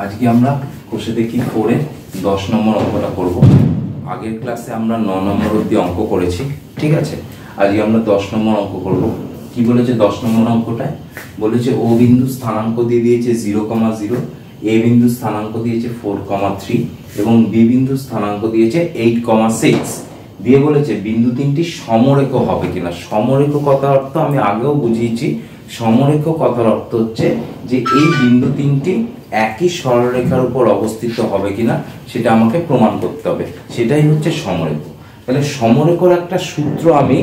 আজকে আমরা কোষে দেখি 4 এর 10 নম্বর অঙ্কটা করব। আগের ক্লাসে আমরা 9 নম্বর অবধি অঙ্ক করেছি, ঠিক আছে। আজকে আমরা 10 নম্বর অঙ্ক করব। কি বলেছে 10 নম্বর অঙ্কটায়? বলেছে ও বিন্দু স্থানাঙ্ক দিয়ে দিয়েছে 0,0, এ বিন্দু স্থানাঙ্ক দিয়েছে 4,3 এবং বি বিন্দু স্থানাঙ্ক দিয়েছে 8,6 দিয়ে বলেছে বিন্দু তিনটি সমরেখ হবে কিনা। সমরেখ কথার অর্থ আমি আগেও বুঝিয়েছি। সমরেখ কথার অর্থ হচ্ছে যে এই বিন্দু তিনটি একই সরলরেখার উপর অবস্থিত হবে কিনা সেটা আমাকে প্রমাণ করতে হবে, সেটাই হচ্ছে সমরেখ। তাহলে সমরেখর একটা সূত্র আমি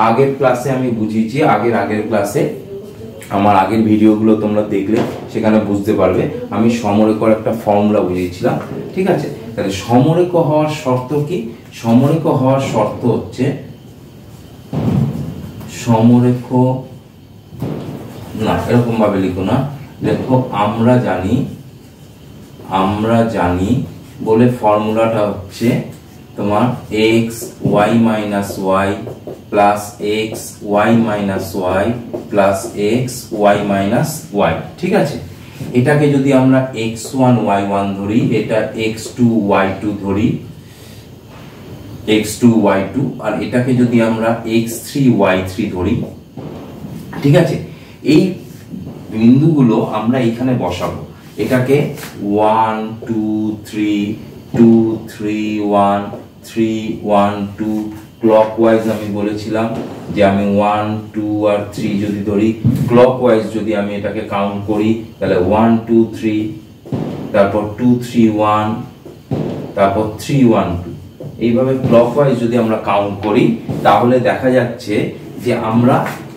আগের ক্লাসে আমি বুঝিয়েছি। আগের ক্লাসে আমার আগের ভিডিওগুলো তোমরা দেখলে সেখানে বুঝতে পারবে আমি সমরেখর একটা ফর্মুলা বুঝিয়েছিলাম, ঠিক আছে। তাহলে সমরেখ হওয়ার শর্ত কি? সমরেখ হওয়ার শর্ত হচ্ছে সমরেখ না, এরকম ভাবে লিখো না, দেখো আমরা জানি বলে ফর্মুলাটা হচ্ছে তোমার x y minus y plus x y minus y plus x y minus y, ঠিক আছে। এটাকে যদি আমরা x1 y1 ধরি, এটা x2 y2 ধরি, x2 y2, আর এটাকে যদি আমরা x3 y3 ধরি, ঠিক আছে। এই বিন্দুগুলো আমরা এখানে বসাবো। এটাকে 1 2 3 2 3 1 3 1 2 ক্লকওয়াইজ আমি বলেছিলাম যে আমি 1 2 আর 3 যদি ধরি, ক্লকওয়াইজ যদি আমি এটাকে কাউন্ট করি তাহলে 1 2 3, তারপর 2 3 1, তারপর 3 1 2, এইভাবে ক্লকওয়াইজ যদি আমরা কাউন্ট করি তাহলে দেখা যাচ্ছে যে আমরা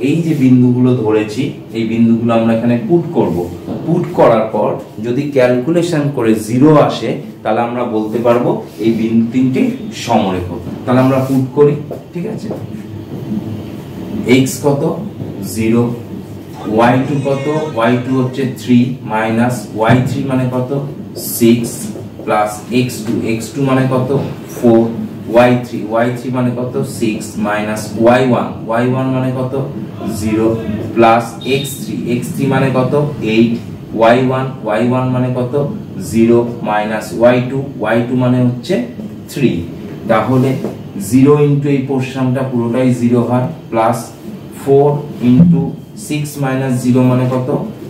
এই যে বিন্দুগুলো ধরেছি এই বিন্দুগুলো আমরা এখানে পুট করব। পুট করার পর যদি ক্যালকুলেশন করে 0 আসে তাহলে আমরা বলতে পারবো এই বিন্দু তিনটি সমরেখ। তাহলে আমরা পুট করি, ঠিক আছে। x কত 0, y2 কত, y2 হচ্ছে 3 মাইনাস y3 মানে কত 6 প্লাস x2 মানে কত 4, y3 মানে কত 6 মাইনাস y1 মানে কত 0 প্লাস x3 মানে কত 8, y1 মানে কত 0 মাইনাস y2 মানে হচ্ছে 3। তাহলে 0 ইনটু এই পোরশনটা পুরোটাই 0 হয়, প্লাস 4 ইনটু 6 মাইনাস 0 মানে কত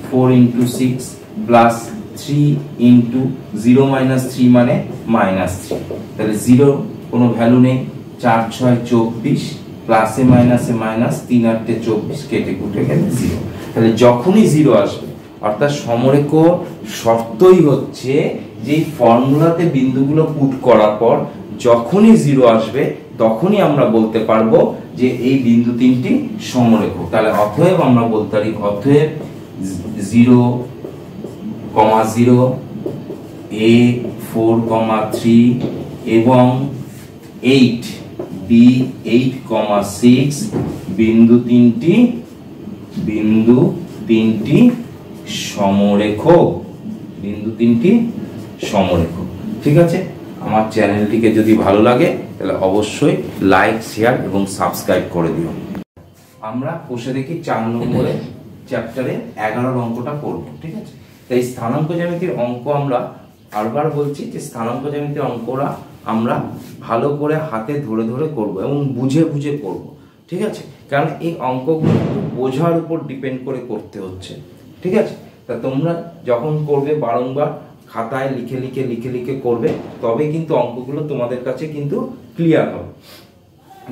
4 ইনটু 6, প্লাস 3 ইনটু 0 মাইনাস 3 মানে মাইনাস 3। তাহলে 0 কোনো ভ্যালু নেই, 4 6 24, প্লাসে মাইনাসে মাইনাস, 3 8 24, কেটে কুটে গেলে 0। তাহলে যখনই 0 আসবে অর্থাৎ সমরেখ শর্তই হচ্ছে যে ফর্মুলাতে বিন্দুগুলো পুট করার পর যখনই 0 আসবে তখনই আমরা বলতে পারবো যে এই বিন্দু তিনটি সমরেখ। তাহলে অতএব আমরা বলতে পারি অতএব 0, 0 a 4,3 এবং 8 b 8,6 বিন্দু তিনটি সমরেখ। ঠিক আছে। আমার চ্যানেলটিকে যদি ভালো লাগে তাহলে অবশ্যই লাইক শেয়ার এবং সাবস্ক্রাইব করে দিও। আমরা কোষে দেখি 4 নম্বরে চ্যাপ্টারে 11 অঙ্কটা করব, ঠিক আছে। তাই স্থানাঙ্ক জ্যামিতির অঙ্ক আমরা বারবার বলছি যে স্থানাঙ্ক জ্যামিতির অঙ্করা আমরা ভালো করে হাতে ধরে ধরে করব এবং বুঝে বুঝে করব, ঠিক আছে। কারণ এই অঙ্কগুলো বোঝার উপর ডিপেন্ড করে করতে হচ্ছে, ঠিক আছে। তা তোমরা যখন করবে বারংবার খাতায় লিখে লিখে করবে, তবে কিন্তু অঙ্কগুলো তোমাদের কাছে কিন্তু ক্লিয়ার হবে,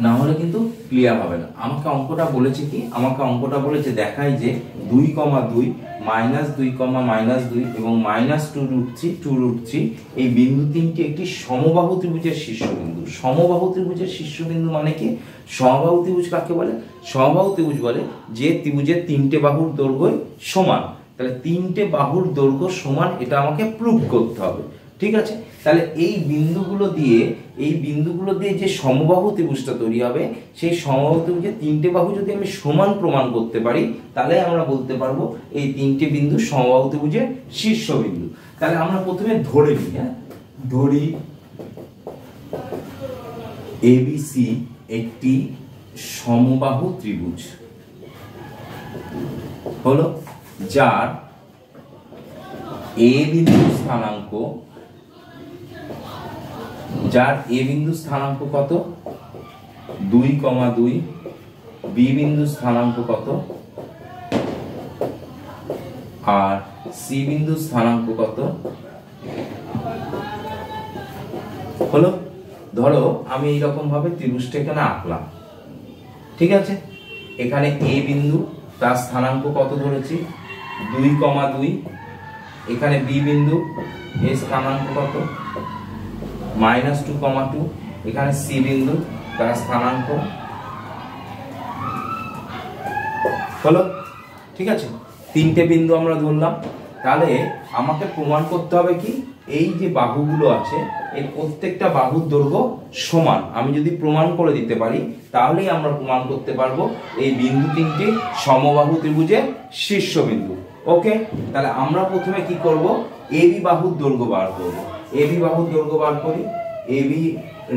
না হলে কিন্তু ক্লিয়ার হবে না। আমাকে অঙ্কটা বলেছে কি? আমাকে অঙ্কটা বলেছে দেখাই যে 2,2 -2, এবং -2√3 এই বিন্দু তিনটি একটি সমবাহু ত্রিভুজের শীর্ষবিন্দু। সমবাহু ত্রিভুজের শীর্ষবিন্দু মানে কি? সমবাহু ত্রিভুজ কাকে বলে? সমবাহু ত্রিভুজ বলে যে ত্রিভুজের 3টে বাহুর দৈর্ঘ্য সমান। তাহলে 3টে বাহুর দৈর্ঘ্য সমান, এটা আমাকে প্রুভ করতে হবে, ঠিক আছে। তাহলে এই বিন্দুগুলো দিয়ে যে সমবাহু ত্রিভুজটা তৈরি হবে, সেই সমবাহু ত্রিভুজের 3টে বাহু যদি আমি সমান প্রমাণ করতে পারি তাহলে আমরা বলতে পারবো এই 3টে বিন্দু সমবাহু ত্রিভুজের শীর্ষবিন্দু। তাহলে আমরা প্রথমে ধরে নিই, ধরি এবিসি একটি সমবাহু ত্রিভুজ হলো, যার এ বিন্দু স্থানাঙ্ক, যার এ বিন্দু স্থানাঙ্ক কত 2,2, বি বিন্দু স্থানাঙ্ক কত আর সি বিন্দু স্থানাঙ্ক কত হলো। ধরো আমি এইরকম ভাবে ত্রিভুজটা এখানে আঁকলাম, ঠিক আছে। এখানে এ বিন্দু, তার স্থানাঙ্ক কত ধরেছি 2,2, এখানে বি বিন্দু, এর স্থানাঙ্ক কত -2,2, এখানে সি বিন্দু, তার স্থানাঙ্ক হলো, ঠিক আছে। তিনটে বিন্দু আমরা ধরলাম। তাহলে আমাকে প্রমাণ করতে হবে কি এই যে বাহুগুলো আছে এই প্রত্যেকটা বাহুর দৈর্ঘ্য সমান। আমি যদি প্রমাণ করে দিতে পারি তাহলেই আমরা প্রমাণ করতে পারবো এই বিন্দু তিনটি সমবাহু ত্রিভুজের শীর্ষবিন্দু। ওকে, তাহলে আমরা প্রথমে কি করব, এবি বাহুর দৈর্ঘ্য বার করব। এবি বাহুর দৈর্ঘ্য বার করি। এবি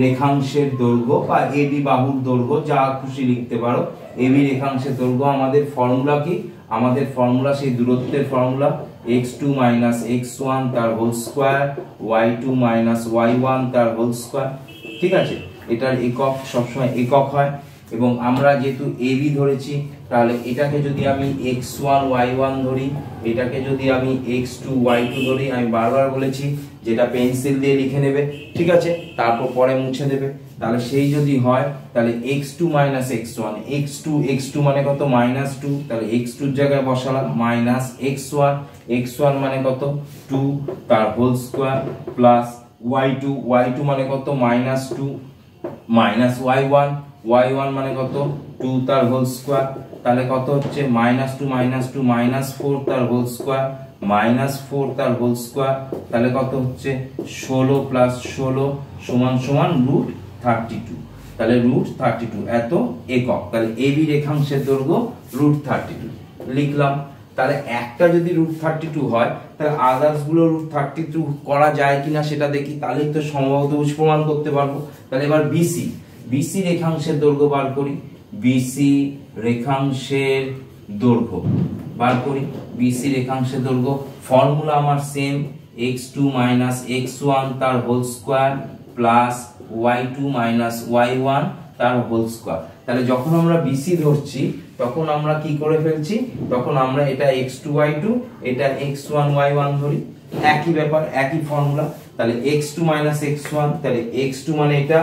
রেখাংশের দৈর্ঘ্য বা এবি বাহুর দৈর্ঘ্য যা খুশি লিখতে পারো। এবি রেখাংশের দৈর্ঘ্য আমাদের ফর্মুলা কি, আমাদের ফর্মুলা সেই দূরত্বের ফর্মুলা x2 - x1 তার হোল স্কয়ার, y2 - y1 তার হোল স্কয়ার, ঠিক আছে। এটার একক সবসময় একক হয়। এবং আমরা যেহেতু এবি ধরেছি তাহলে এটাকে যদি আমি x1 y1 ধরি, এটাকে যদি আমি x2 y2 ধরি, আমি বারবার বলেছি যেটা পেন্সিল দিয়ে লিখে নেবে, ঠিক আছে, তারপর পরে মুছে দেবে। তাহলে সেই যদি হয় তাহলে x2 - x1, x2 মানে কত -2, তাহলে x2 এর জায়গায় বসালাম -x1 মানে কত 2 তার হোল স্কয়ার প্লাস y2 মানে কত -2 -y1 মানে কত 2 তার হোল স্কয়ার, তাহলে কত হচ্ছে -2 -4 তার হোল স্কয়ার -4 তার হোল স্কয়ার, তাহলে কত হচ্ছে 16 + 16 সমান √32, তাহলে √32 এত একক। তাহলে এবি রেখাংশের দৈর্ঘ্য √32 লিখলাম। তাহলে একটা যদি √32 হয় তাহলে আদার্স গুলো √32 করা যায় কিনা সেটা দেখি, তাহলেই তো সমবাহু ত্রিভুজ প্রমাণ করতে পারবো। তাহলে এবার বিসি রেখাংশের দৈর্ঘ্য বার করি। বিসি রেখাংশের দৈর্ঘ্য বার করি। বিসি রেখাংশের দৈর্ঘ্য ফর্মুলা আমার সেম, x2 - x1 তার whole square plus y2 - y1 তার হোল স্কয়ার। তাহলে যখন আমরা বিসি ধরছি তখন আমরা কি করে ফেলছি, তখন আমরা এটা x2 y2 এটা x1 y1 ধরি, একই ব্যাপার একই ফর্মুলা। তাহলে x2 - x1, তাহলে x2 মানে এটা,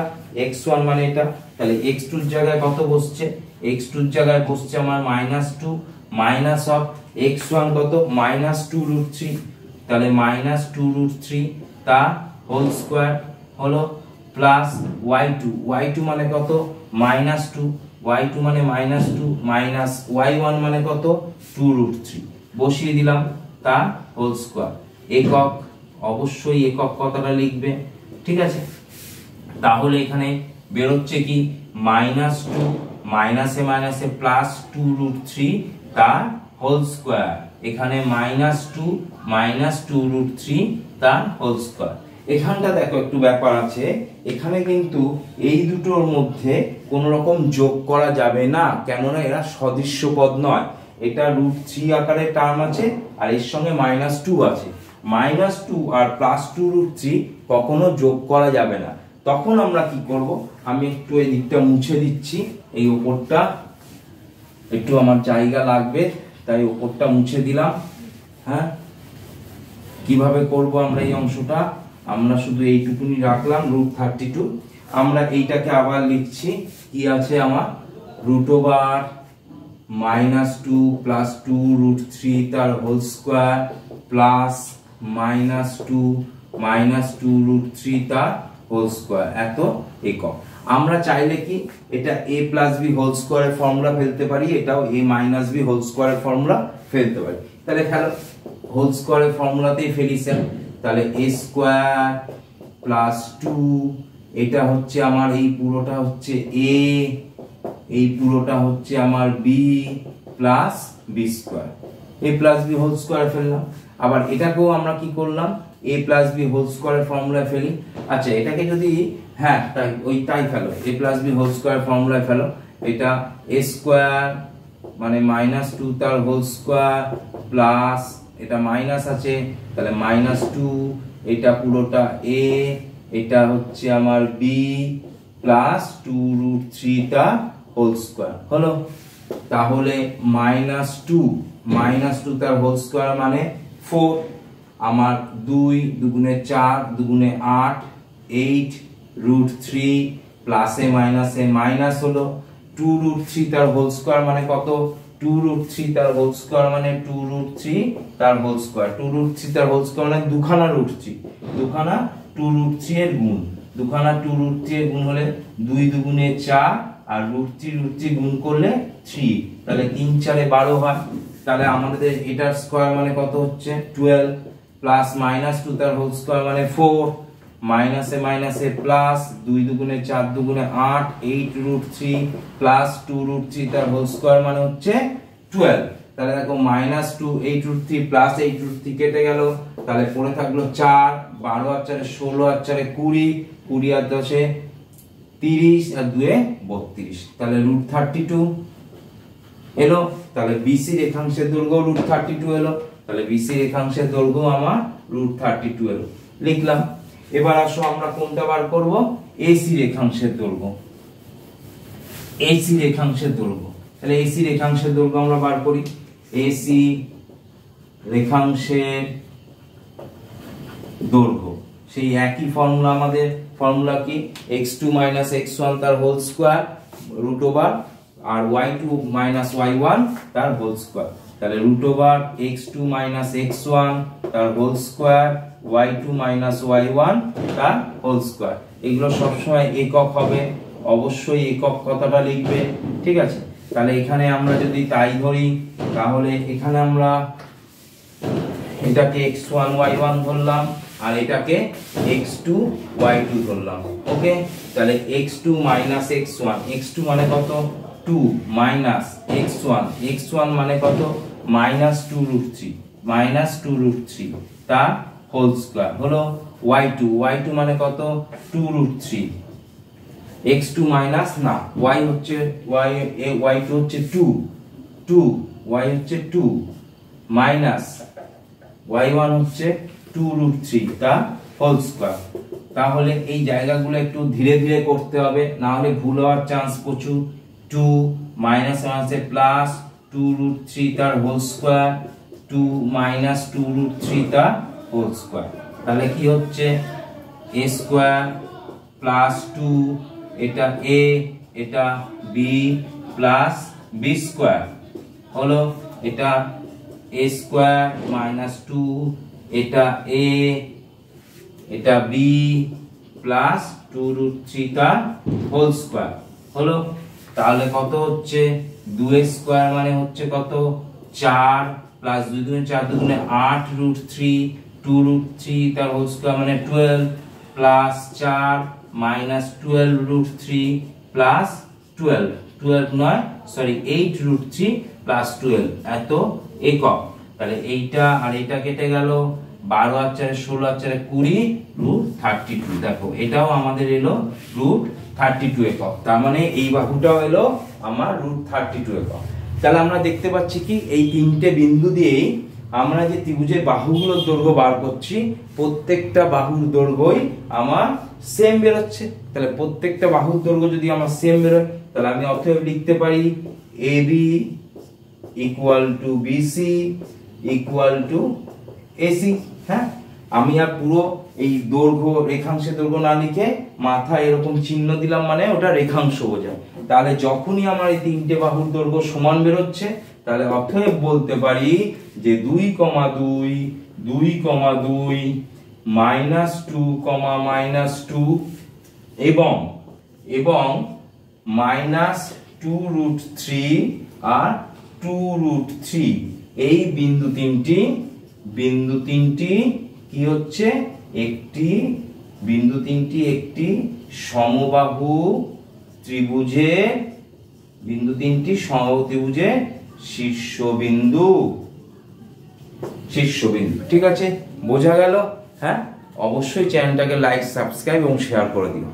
x1 মানে এটা, তাহলে x2 এর জায়গায় কত বসছে, x2 এর জায়গায় বসছে আমার -2 মাইনাস অফ x1 কত -2√3, তাহলে -2√3 তার হোল স্কয়ার হলো প্লাস y2 মানে কত -2, y2 মানে -2 মাইনাস y1 মানে কত 2√3 বসিয়ে দিলাম তার হোল স্কয়ার। একক অবশ্যই একক কথাটা লিখবে, ঠিক আছে। তাহলে এখানে বেরোচ্ছে কি -2 মাইনাসে মাইনাসে প্লাস 2√3 তার হোল স্কয়ার, এখানে -2 -2√3 তার হোল স্কয়ার। এখানটা দেখো একটু ব্যাপার আছে, এখানে কিন্তু এই দুটোর মধ্যে কোন রকম যোগ করা যাবে না, কেননা এরা সদৃশ্য পদ নয়। এটা √3 আকারে টার্ম আছে আর এর সঙ্গে -2 আছে। -2 আর +2√3 কখনো যোগ করা যাবে না। তখন আমরা কি করব, আমি একটু এই দিকটা মুছে দিচ্ছি, এই উপরটা একটু আমার জায়গা লাগবে তাই উপরটা মুছে দিলাম। হ্যাঁ, কিভাবে করব আমরা এই অংশটা, আমরা শুধু এইটুকুনি রাখলাম √32। আমরা এইটাকে আবার লিখছি, কি আছে আমার √2 + 2√3 তার হোল স্কয়ার প্লাস -2 -2√3 তার হোল স্কয়ার এত একক। আমরা চাইলে কি এটা a + b হোল স্কয়ারের ফর্মুলা ফেলতে পারি, এটাও a - b হোল স্কয়ারের ফর্মুলা ফেলতে পারি। তাহলে ফেলো, হোল স্কয়ারের ফর্মুলাতেই ফেলি স্যার। তাহলে a স্কয়ার প্লাস 2, এটা হচ্ছে আমার এই পুরোটা হচ্ছে a, এই পুরোটা হচ্ছে আমার b plus b square, a plus b whole square ফেললাম। আবার এটাকেও আমরা কি করলাম, a প্লাস b হোল স্কয়ারের ফর্মুলায় ফেলি। আচ্ছা, এটাকে যদি হ্যাঁ তাই ফেলো, a প্লাস b হোল স্কয়ারের ফর্মুলায় ফেলো। এটা a স্কয়ার মানে -2 তার হোল স্কয়ার প্লাস এটা মাইনাস আছে, তাহলে -2, এটা পুরোটা a, এটা হচ্ছে আমার b প্লাস 2√3 টা হোল স্কয়ার হলো। তাহলে -2 তার হোল স্কয়ার মানে 4, আমার 2 দুগুণে 4 দুগুণে 8, 8√3 প্লাসে মাইনাসে মাইনাস হলো, 2√3 তার হোল স্কয়ার মানে কত, 2√3 তার হোল স্কয়ার মানে 2√3 তার হোল স্কয়ার, 2√3 তার হোল স্কয়ার মানে দুখানা √3, দুখানা 2√3 এর গুণ, দুখানা 2√3 এর গুণ হলে 2 দুগুণে 4 আর √3 গুণ করলে 3, তাহলে 3 4 এ 12 হয়। তাহলে আমাদের এটার স্কয়ার মানে কত হচ্ছে 12 প্লাস -2 তার হোল স্কয়ার মানে 4, মাইনাসে মাইনাসে প্লাস, 2 দুগুণে 4 দুগুণে 8, 8√3 প্লাস 2√3 তার হোল স্কয়ার মানে হচ্ছে 12। তাহলে দেখো -2 8√3 প্লাস 8√3 কেটে গেল, তাহলে পড়ে থাকলো 4, 12 আর 4 16 আর 4 20, 20 আর 10 30 আর 2 32, তাহলে √32 এলো। তাহলে BC রেখাংশের দৈর্ঘ্য √32 এলো, তাহলে BC রেখাংশের দৈর্ঘ্য আমার √32 এলো, লিখলাম। এবার আসো আমরা কোনটা বার করব, AC রেখাংশের দৈর্ঘ্য, AC রেখাংশের দৈর্ঘ্য। তাহলে AC রেখাংশের দৈর্ঘ্য আমরা বার করি, AC রেখাংশের দৈর্ঘ্য সেই একই ফর্মুলা, আমাদের ফর্মুলা কি, x2 x1 তার হোল স্কয়ার রুট ওভার আর y2 y1 তার হোল স্কয়ার, তাহলে রুট ওভার x2 x1 তার হোল স্কয়ার y2 y1 তার হোল স্কয়ার। এগুলো সবসময় একক হবে, অবশ্যই একক কথাটা লিখবে, ঠিক আছে। তাহলে এখানে আমরা যদি তাই ধরি, তাহলে এখানে আমরা এটাকে x1 y1 ধরলাম আর এটাকে x2 y2 ধরলাম, ওকে। তাহলে x2 x1, x2 মানে কত 2 মাইনাস x1 মানে কত -2√3 তার হোল স্কয়ার হলো y2 মানে কত 2√3, x2 মাইনাস না y হচ্ছে y2 হচ্ছে 2 y হচ্ছে 2 মাইনাস y1 হচ্ছে 2√3 তা হোল স্কয়ার। তাহলে এই জায়গাগুলো একটু ধীরে ধীরে করতে হবে, না হলে ভুল হওয়ার চান্স প্রচুর। 2 মাইনাস আছে প্লাস 2√3 তার হোল স্কয়ার, 2 মাইনাস 2√3 তার হোল স্কয়ার, তাহলে কি হচ্ছে a স্কয়ার প্লাস 2, এটা a এটা b প্লাস b স্কয়ার হলো, এটা a স্কয়ার মাইনাস 2, এটা a এটা b প্লাস 2√3 তার হোল স্কয়ার হলো। তাহলে কত হচ্ছে 2 স্কয়ার মানে হচ্ছে কত 4 প্লাস 2 দুগুণে 4 দুগুণে 8√3, 2√3 তার হোল স্কয়ার মানে 12 প্লাস 4 মাইনাস 12√3 প্লাস 8√3 প্লাস 12, এত একক। তাহলে এইটা আর এইটা কেটে গেল, 12 আর 4 16 আর 4 20, √32। দেখো এটাও আমাদের এলো √32 একক, তার মানে এই বাহুটাও এলো আমার √32 একক। তাহলে আমরা দেখতে পাচ্ছি কি এই তিনটে বিন্দু দিয়েই আমরা যে ত্রিভুজের বাহুগুলোর দৈর্ঘ্য বার করছি, প্রত্যেকটা বাহুর দৈর্ঘ্যই আমার সেম বেরোচ্ছে। তাহলে প্রত্যেকটা বাহুর দৈর্ঘ্য যদি আমার সেম বেরোয়, তাহলে আমি অতএব লিখতে পারি AB = BC = AC। হ্যাঁ, আমি আর পুরো এই দৈর্ঘ্য রেখাংশের দৈর্ঘ্য না লিখে মাথায় এরকম চিহ্ন দিলাম, মানে ওটা রেখাংশ বোঝায়। তাহলে যখনই আমার এই তিনটে বাহুর দৈর্ঘ্য সমান বেরোচ্ছে, তাহলে অতএব বলতে পারি যে 2, 2, -2, -2 এবং -2√3 আর 2√3 এই বিন্দু তিনটি কি হচ্ছে একটি সমবাহু ত্রিভুজের শীর্ষবিন্দু। ঠিক আছে, বোঝা গেল? হ্যাঁ, অবশ্যই চ্যানেলটাকে লাইক, সাবস্ক্রাইব এবং শেয়ার করে দিও।